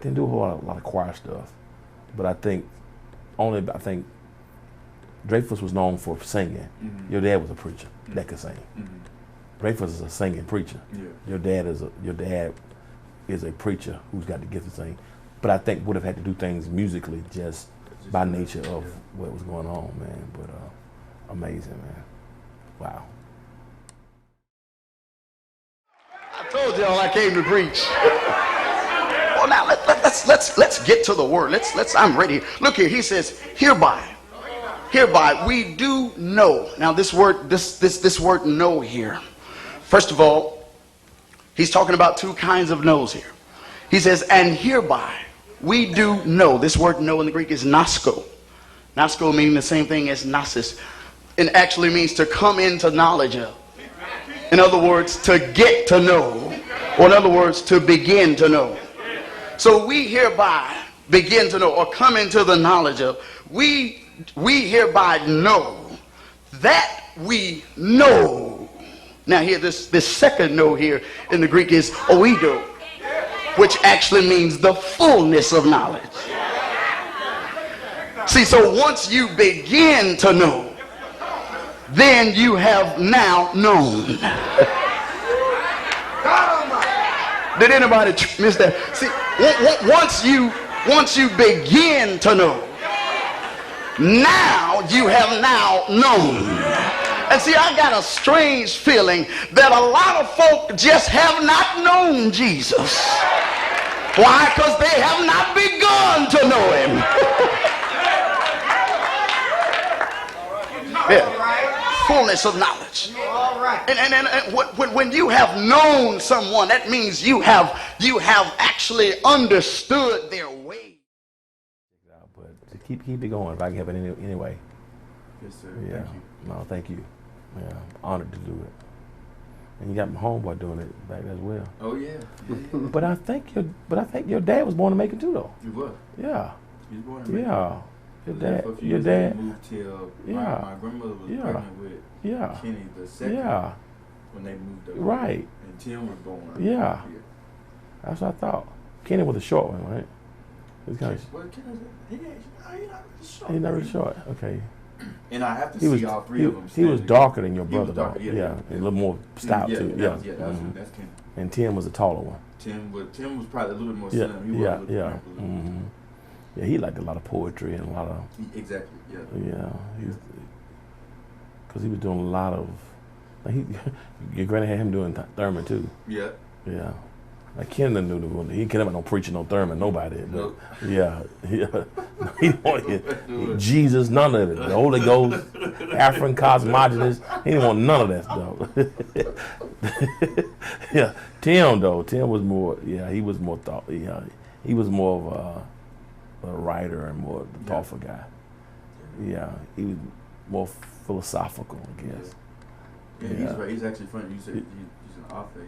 didn't do a whole lot of choir stuff. But I think Dreyfus was known for singing. Your dad was a preacher that could sing. Dreyfus is a singing preacher. Yeah. Your dad is a preacher who's got the gift to sing. But I think would have had to do things musically just by nature of what was going on, man. But amazing, man. Wow. I told y'all I came to preach. Well, now let's get to the word. I'm ready. Look here. He says, hereby we do know. Now this word know here. First of all, he's talking about two kinds of knows here. He says, and hereby we do know. This word know in the Greek is nosko. Nosko meaning the same thing as gnosis. It actually means to come into knowledge of. In other words, to get to know. Or in other words, to begin to know. So we hereby begin to know or come into the knowledge of. We hereby know that we know. Now here, this second know here in the Greek is oido, which actually means the fullness of knowledge. See, so once you begin to know, then you have now known. Did anybody miss that? See, once you begin to know, now you have now known. And see, I got a strange feeling that a lot of folk just have not known Jesus. Why? Because they have not begun to know him. Yeah. Fullness of knowledge. And when you have known someone, that means you have actually understood their way. But to keep it going, if I can help it anyway. Yes, sir. Yeah. Thank you. No, thank you. Yeah, I'm honored to do it. And you got my homeboy doing it back as well. Oh yeah. But I think your dad was born to Macon too, though. You were. Yeah. He was born in Macon. Yeah. Your He dad. moved till Yeah. my grandmother was pregnant with Kenny the second. Yeah. When they moved up. Right. And Tim was born. Yeah. That's what I thought. Kenny was a short one, right? He was kind of. Well, he's not really short. He's not really short. Okay. And I have to see all three of them. He was darker than your brother, darker, though. yeah. And a little more stout too. That's Kenny. And Tim was a taller one. Tim was probably a little bit more slim. He was a little bit. Yeah, he liked a lot of poetry and a lot of. Exactly. Yeah. Yeah, because he was doing a lot of. Like your granny had him doing Thurman too. Yeah. Yeah. Like Ken knew the one. He couldn't have no preaching no Thurman, nobody. But nope. Yeah. He didn't want Jesus, none of it. The Holy Ghost, African cosmogenes. He didn't want none of that stuff. Yeah. Tim was more. Yeah, he was more thought. Yeah, he was more of a writer and more the thoughtful guy. Yeah, he was more philosophical, I guess. Yeah, he's right. He's actually funny. You said he's an author.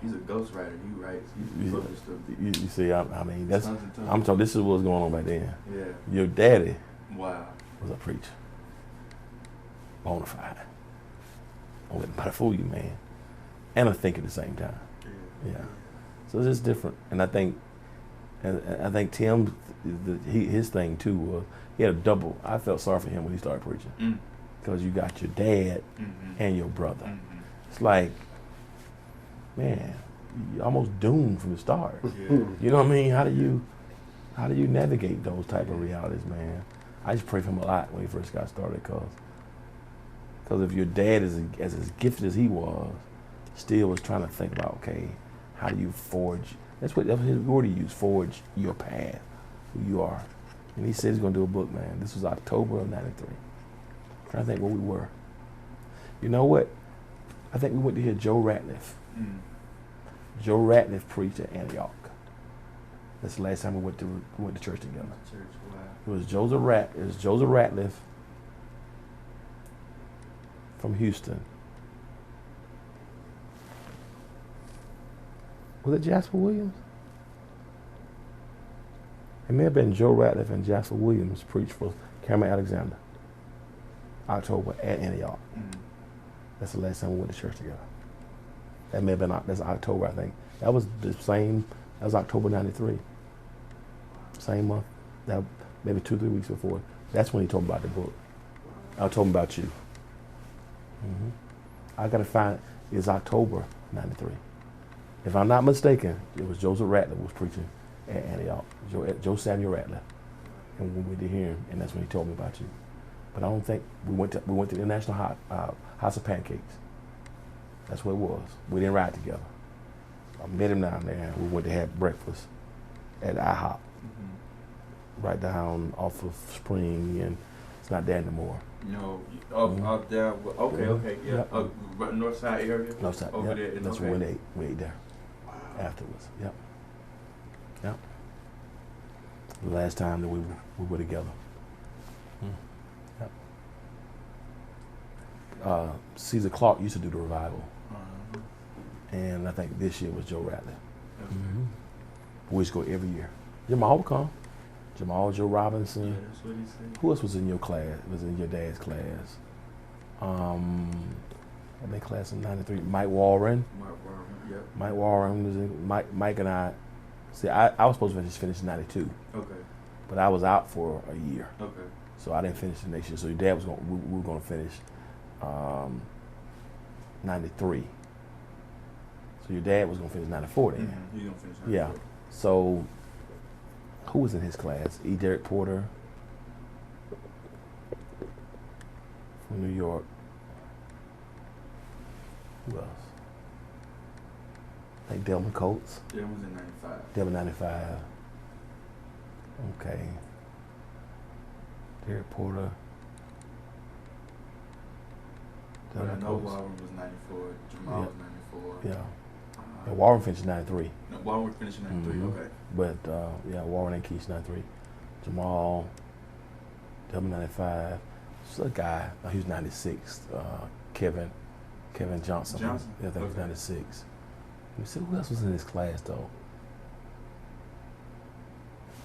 He's a ghostwriter. He writes. He publishes stuff. You see, I mean, that's. I'm talking. This is what's going on back then. Yeah. Your daddy. Wow. Was a preacher. Bonafide. Don't let nobody fool you, man. And a thinker at the same time. Yeah. So it's just different, and I think Tim, his thing too was he had a double. I felt sorry for him when he started preaching because you got your dad and your brother. it's like, man, you're almost doomed from the start. Yeah. You know what I mean? How do you navigate those type of realities, man? I just pray for him a lot when he first got started, because if your dad is as gifted as he was, still was trying to think about, okay, how do you forge? That's what his word he used, forge your path, who you are. And he said he's going to do a book, man. This was October of '93. I'm trying to think where we were. You know what? I think we went to hear Joe Ratliff. Mm. Joe Ratliff preached at Antioch. That's the last time we went to church together. Church, wow. It was Joseph Ratliff from Houston. Was it Jasper Williams? It may have been Joe Ratliff and Jasper Williams preached for Cameron Alexander. October at Antioch. Mm. That's the last time we went to church together. That may have been, that's October, I think. That was the same, that was October '93. Same month, that maybe 2-3 weeks before. That's when he told me about the book. I told him about you. Mm-hmm. I gotta find, it's October '93. If I'm not mistaken, it was Joseph Ratliff was preaching at Antioch. Joe Samuel Ratliff. And we went to hear him, and that's when he told me about you. But I don't think, we went to the International House of Pancakes. That's what it was. We didn't ride together. I met him down there, and we went to have breakfast at IHOP. Right down off of Spring, and it's not there anymore. No, up there. Okay, yeah. Yep. North side area. North side, over yep. there. That's where we ate there. Afterwards. Yep. The last time that we were together. Yep. Caesar Clark used to do the revival, and I think this year was Joe Ratliff. Mm-hmm. We used to go every year. Jamal would come. Jamal, Joe Robinson. Yeah, that's what he said. Who else was in your class? Was in your dad's class? I think class in '93. Mike Warren. Yep. Mike Warren was in. Mike and I. See, I was supposed to finish in '92. Okay. But I was out for a year. Okay. So I didn't finish the next year. So your dad was going. We were going to finish '93. So your dad was going to finish '94 then. Mm-hmm. He's going to finish 94. Yeah. So who was in his class? E. Derek Porter from New York. Who else? I think Delman Coates. Delman's in '95. Delman '95. Okay. Derek Porter. But I Delman know Coates. Warren was '94. Jamal was '94. Yeah. And Warren finished '93. No, Warren finished '93. Mm-hmm. Okay. But yeah, Warren and Keith '93. Jamal. Delman '95. This other guy. He was '96. Kevin Johnson. Johnson? Yeah, I think he was Okay. '96. Let me see who else was in this class though.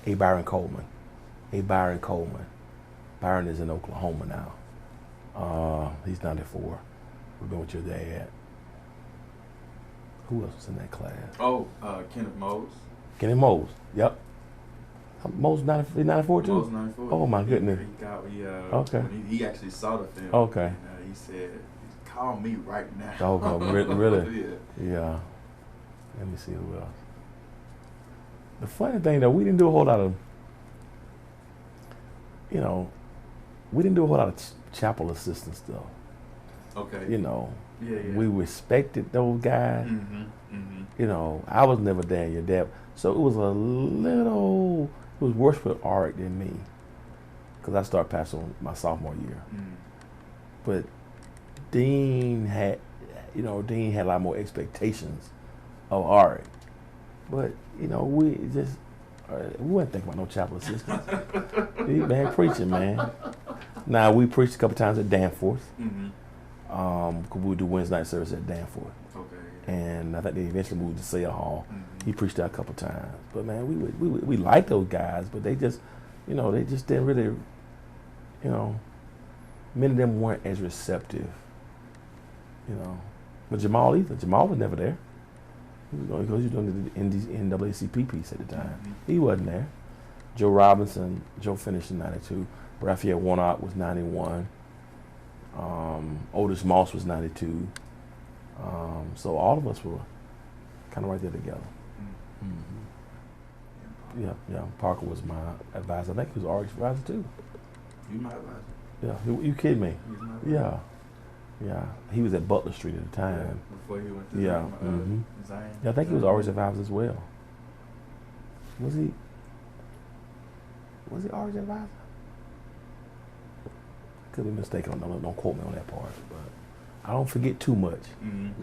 A. Byron Coleman. Byron is in Oklahoma now. He's 94. We've been with your dad. Who else was in that class? Oh, Kenneth Mose. Kenny Mose. Yep. Mose 94 too? Mose '94. Oh my goodness. Okay. When he actually saw the film. Okay. And, he said, "Call me right now." Oh, really? Yeah. Yeah. Let me see who else. The funny thing though, we didn't do a whole lot of, we didn't do a whole lot of chapel assistance though. Okay. Yeah. Yeah. We respected those guys. Mm-hmm. Mm-hmm. I was never there in your dad. So it was it was worse with Arik than me. Because I started pastoring my sophomore year. Mm. But Dean had a lot more expectations of Arik. But, we weren't thinking about no chapel assistance. He man preaching, man. Now, we preached a couple times at Danforth. Mm-hmm. We would do Wednesday night service at Danforth. Okay. And I think they eventually moved to Sale Hall. Mm-hmm. He preached there a couple times. But, man, we liked those guys, but they just, they just didn't really, many of them weren't as receptive, But Jamal either. Jamal was never there. He was doing the NAACP piece at the time. Mm-hmm. He wasn't there. Joe Robinson, Joe finished in '92. Raphael Warnock was '91. Otis Moss was '92. So all of us were kind of right there together. Yeah. Parker was my advisor. I think he was Ari's advisor too. You my advisor. Yeah, you kidding me? He's my advisor. Yeah. He was at Butler Street at the time. Before he went to Zion. Yeah, I think he was Ari's advisor as well. Was he Ari's advisor? Could be mistaken. Don't quote me on that part. But I don't forget too much.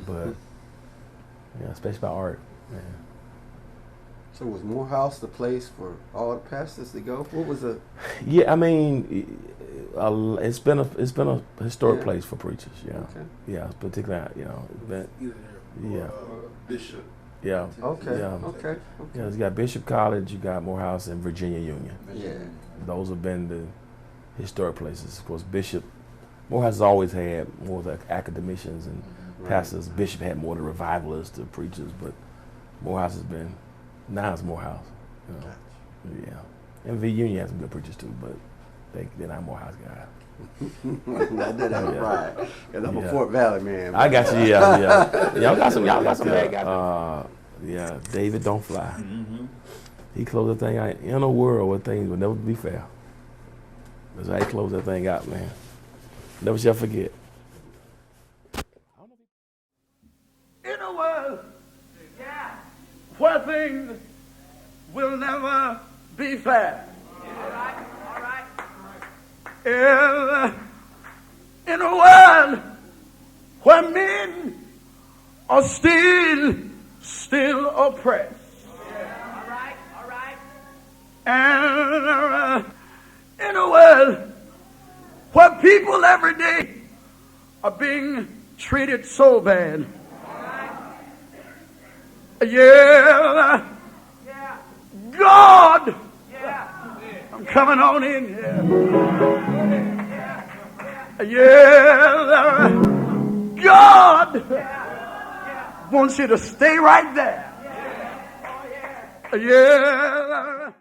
But yeah, especially about art, man. So was Morehouse the place for all the pastors to go? What was the? Yeah, I mean, it's been a historic place for preachers. Yeah, yeah, particularly Bishop. Yeah. Okay. Yeah. Okay. Yeah, you got Bishop College, you got Morehouse, and Virginia Union. Yeah. Those have been the historic places. Of course, Morehouse has always had more of the academicians and pastors. Bishop had more of the revivalists, the preachers, but Morehouse has been. Now it's Morehouse. You know? Yeah. And V Union has some good preachers too, but they're not Morehouse guys. I did have a pride. Because I'm a Fort Valley man. I got you, yeah. Y'all got some bad guys. Yeah, David Don't Fly. He closed that thing out in a world where things would never be fair. That's how he closed that thing out, man. Never shall forget. In a world where things will never be fair. All right. In a world where men are still oppressed. All right. And in a world where people every day are being treated so bad. Yeah. God. I'm coming on in here. Yeah. God wants you to stay right there. Yeah.